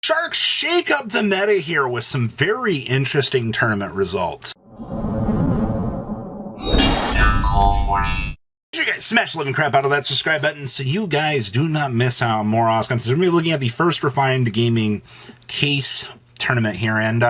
Sharks shake up the meta here with some very interesting tournament results. You guys smash the living crap out of that subscribe button so you guys do not miss out on more awesome content. We're going to be looking at the first Refined Gaming case tournament here, and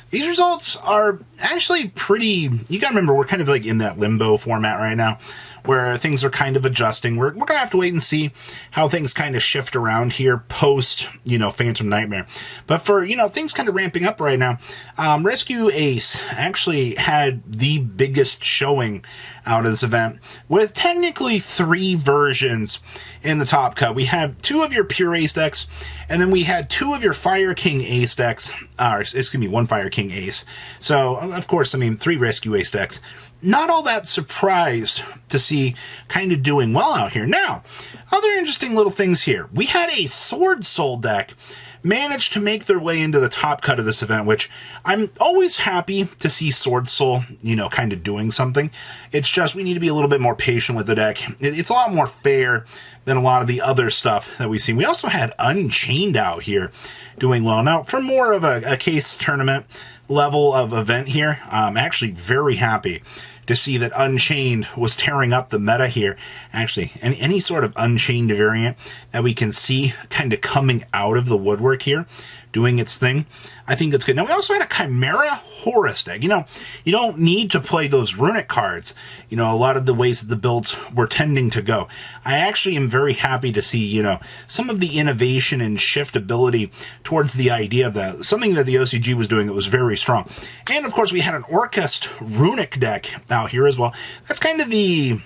these results are actually pretty... You got to remember, we're kind of like in that limbo format right now, where things are kind of adjusting. We're going to have to wait and see how things kind of shift around here post, Phantom Nightmare. But for, things kind of ramping up right now, Rescue Ace actually had the biggest showing out of this event, with technically 3 versions in the top cut. We had 2 of your Pure Ace decks, and then we had 2 of your Fire King Ace decks, 1 Fire King Ace. So, of course, 3 Rescue Ace decks. Not all that surprised to see kind of doing well out here. Now, other interesting little things here. We had a Sword Soul deck manage to make their way into the top cut of this event, which I'm always happy to see Sword Soul, kind of doing something. It's just we need to be a little bit more patient with the deck. It's a lot more fair than a lot of the other stuff that we've seen. We also had Unchained out here doing well. Now, for more of a case tournament level of event here, I'm actually very happy to see that Unchained was tearing up the meta here. Actually, any sort of Unchained variant that we can see kind of coming out of the woodwork here, doing its thing, I think that's good. Now, we also had a Chimera Horus deck. You don't need to play those runic cards, a lot of the ways that the builds were tending to go. I actually am very happy to see, some of the innovation and shiftability towards the idea of that, something that the OCG was doing that was very strong. And, of course, we had an Orcust runic deck out here as well. That's kind of the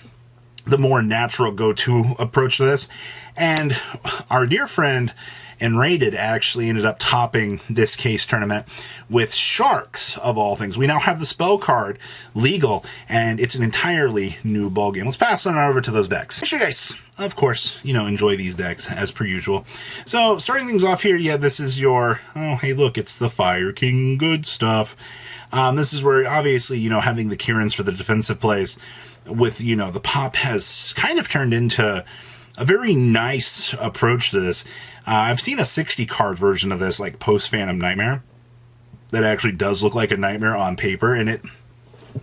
more natural go-to approach to this. And our dear friend Enrated actually ended up topping this case tournament with Sharks, of all things. We now have the spell card legal, and it's an entirely new ballgame. Let's pass on over to those decks. Make sure you guys, of course, enjoy these decks as per usual. So, starting things off here, yeah, this is your, oh, hey, look, it's the Fire King good stuff. This is where, obviously, having the Kirans for the defensive plays with, the pop has kind of turned into a very nice approach to this. I've seen a 60-card version of this, like post-Phantom Nightmare, that actually does look like a Nightmare on paper, and it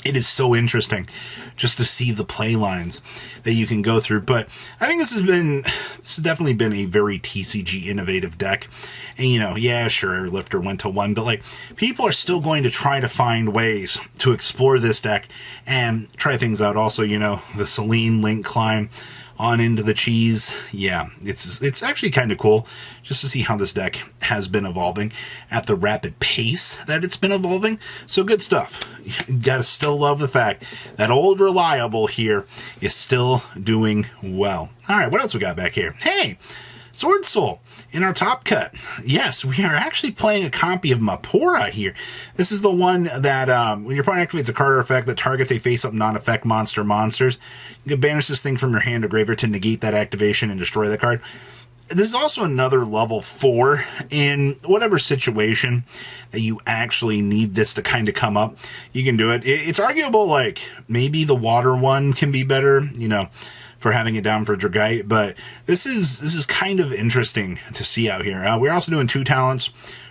is so interesting just to see the play lines that you can go through. But I think this has definitely been a very TCG innovative deck. And, yeah, sure, Lifter went to 1, but, people are still going to try to find ways to explore this deck and try things out. Also, the Selene Link climb on into the cheese. Yeah, it's actually kind of cool just to see how this deck has been evolving at the rapid pace that it's been evolving. So good stuff. You gotta still love the fact that Old Reliable here is still doing well. All right, what else we got back here? Hey, Sword Soul in our top cut. Yes, we are actually playing a copy of Mapora here. This is the one that when your opponent activates a card or effect that targets a face-up non-effect monsters, you can banish this thing from your hand or graveyard to negate that activation and destroy the card. This is also another level 4 in whatever situation that you actually need this to kind of come up. You can do it. It's arguable, maybe the water one can be better, for having it down for Dragite, but this is kind of interesting to see out here. We're also doing 2 talents,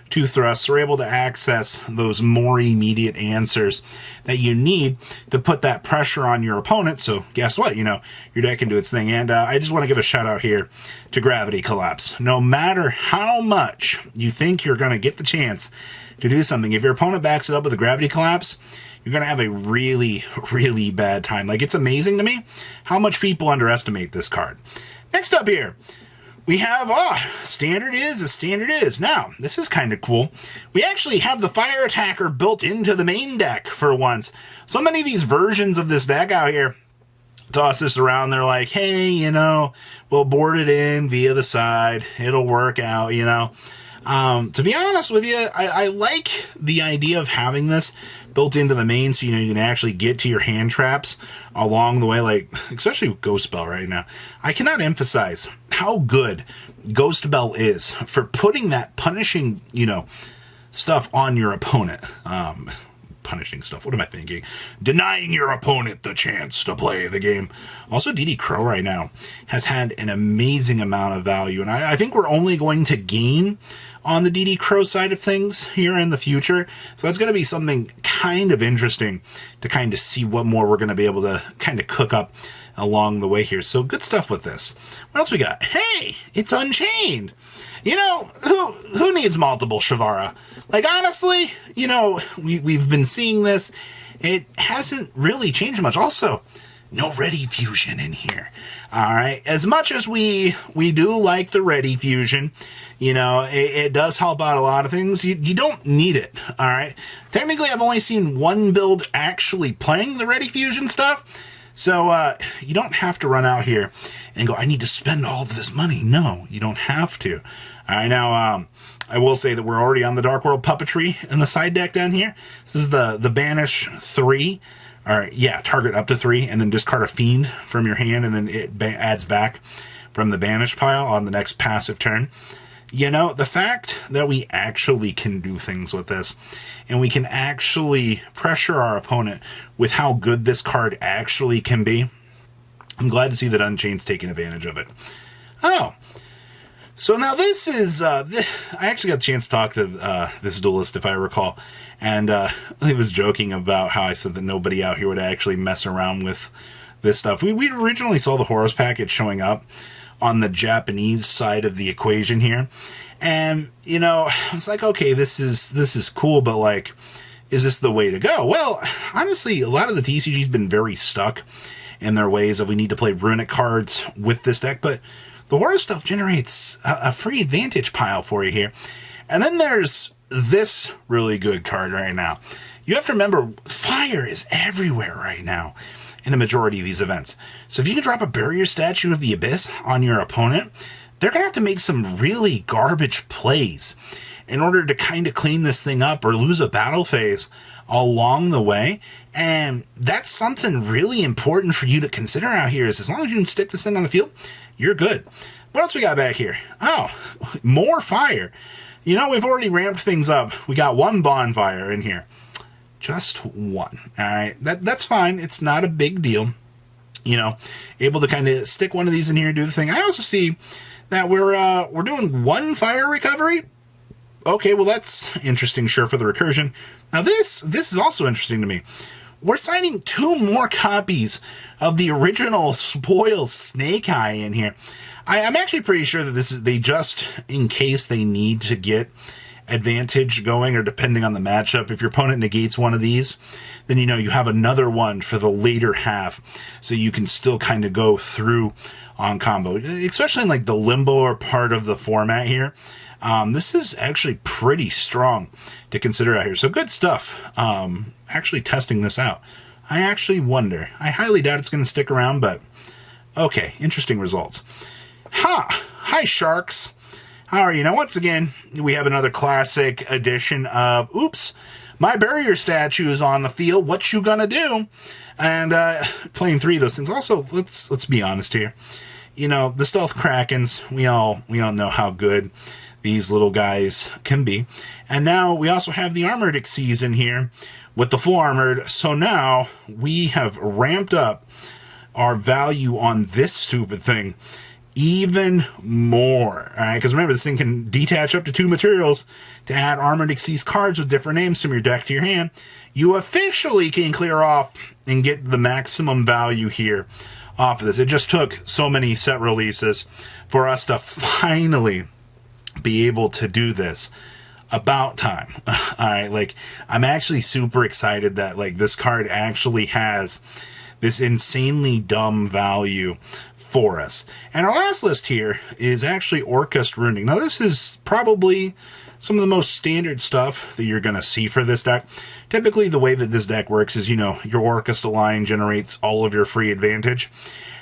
2 thrusts. We're able to access those more immediate answers that you need to put that pressure on your opponent. So guess what? Your deck can do its thing. And I just want to give a shout out here to Gravity Collapse. No matter how much you think you're going to get the chance to do something, if your opponent backs it up with a Gravity Collapse, you're going to have a really, really bad time. It's amazing to me how much people underestimate this card. Next up here, we have, standard is as standard is. Now, this is kind of cool. We actually have the Fire Attacker built into the main deck for once. So many of these versions of this deck out here toss this around. They're like, hey, we'll board it in via the side. It'll work out, To be honest with you, I like the idea of having this built into the main so you can actually get to your hand traps along the way, especially with Ghost Bell right now. I cannot emphasize how good Ghost Bell is for putting that punishing, stuff on your opponent. Punishing stuff. What am I thinking? Denying your opponent the chance to play the game. Also, DD Crow right now has had an amazing amount of value, and I think we're only going to gain on the DD Crow side of things here in the future. So that's going to be something kind of interesting to kind of see what more we're going to be able to kind of cook up along the way here. So good stuff with this. What else we got? Hey, it's Unchained. You know, who needs multiple Shavara? Like, honestly, you know, we've been seeing this. It hasn't really changed much. Also, no Ready Fusion in here. All right. As much as we do like the Ready Fusion, you know, it does help out a lot of things. You don't need it. All right. Technically, I've only seen one build actually playing the Ready Fusion stuff. So you don't have to run out here and go, I need to spend all of this money. No, you don't have to. All right. Now, I will say that we're already on the Dark World Puppetry in the side deck down here. This is the Banish 3. All right, yeah, target up to 3, and then discard a Fiend from your hand, and then it adds back from the Banish pile on the next passive turn. You know, the fact that we actually can do things with this, and we can actually pressure our opponent with how good this card actually can be, I'm glad to see that Unchained's taking advantage of it. Oh, so now this is, I actually got a chance to talk to this duelist, if I recall, and he was joking about how I said that nobody out here would actually mess around with this stuff. We originally saw the Horus package showing up on the Japanese side of the equation here, and, you know, it's like, okay, this is cool, but, like, is this the way to go? Well, honestly, a lot of the TCG's been very stuck in their ways of we need to play Runic cards with this deck, but the Horus stuff generates a free advantage pile for you here. And then there's this really good card right now. You have to remember, fire is everywhere right now in a majority of these events. So if you can drop a Barrier Statue of the Abyss on your opponent, they're going to have to make some really garbage plays in order to kind of clean this thing up or lose a battle phase along the way. And that's something really important for you to consider out here, is as long as you can stick this thing on the field, you're good. What else we got back here? Oh, more fire. You know, we've already ramped things up. We got one bonfire in here. Just one. All right. That's fine. It's not a big deal. You know, able to kind of stick one of these in here and do the thing. I also see that we're doing one fire recovery. Okay, well, that's interesting, sure, for the recursion. Now, this is also interesting to me. We're signing 2 more copies of the original Spoil Snake Eye in here. I'm actually pretty sure that this is, they just, in case they need to get advantage going, or depending on the matchup, if your opponent negates one of these, then, you know, you have another one for the later half, so you can still kind of go through on combo, especially in, like, the limbo part of the format here. This is actually pretty strong to consider out here. So good stuff. Actually testing this out. I actually wonder. I highly doubt it's going to stick around, but okay, interesting results. Hi, Sharks. How are you? Now, once again, we have another classic edition of, oops, my Barrier Statue is on the field. What you gonna do? And playing 3 of those things. Also, let's be honest here. You know, the Stealth Krakens, we all know how good these little guys can be. And now we also have the Armored Xyz in here with the full armored. So now we have ramped up our value on this stupid thing even more. All right, because remember, this thing can detach up to 2 materials to add Armored Xyz cards with different names from your deck to your hand. You officially can clear off and get the maximum value here off of this. It just took so many set releases for us to finally be able to do this. About time. All right, like, I'm actually super excited that, like, this card actually has this insanely dumb value for us. And our last list here is actually Orcust Runic. Now, this is probably some of the most standard stuff that you're going to see for this deck. Typically, the way that this deck works is, you know, your Orcust line generates all of your free advantage,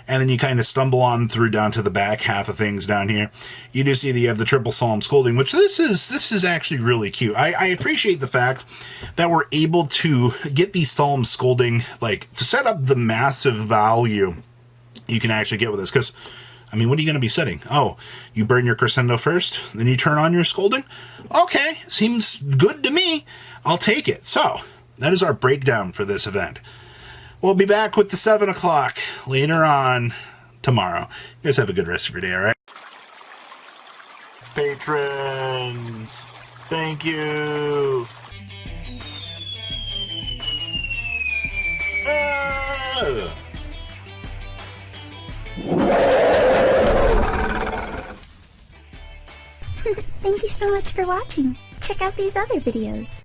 and then you kind of stumble on through down to the back half of things down here. You do see that you have the triple Solemn Scolding, which this is actually really cute. I appreciate the fact that we're able to get these Solemn Scolding, like, to set up the massive value you can actually get with this. Because, I mean, what are you going to be setting? Oh, you burn your Crescendo first, then you turn on your Scolding? Okay, seems good to me. I'll take it. So, that is our breakdown for this event. We'll be back with the 7 o'clock later on tomorrow. You guys have a good rest of your day, all right? patrons. Thank you. Thank you so much for watching. Check out these other videos.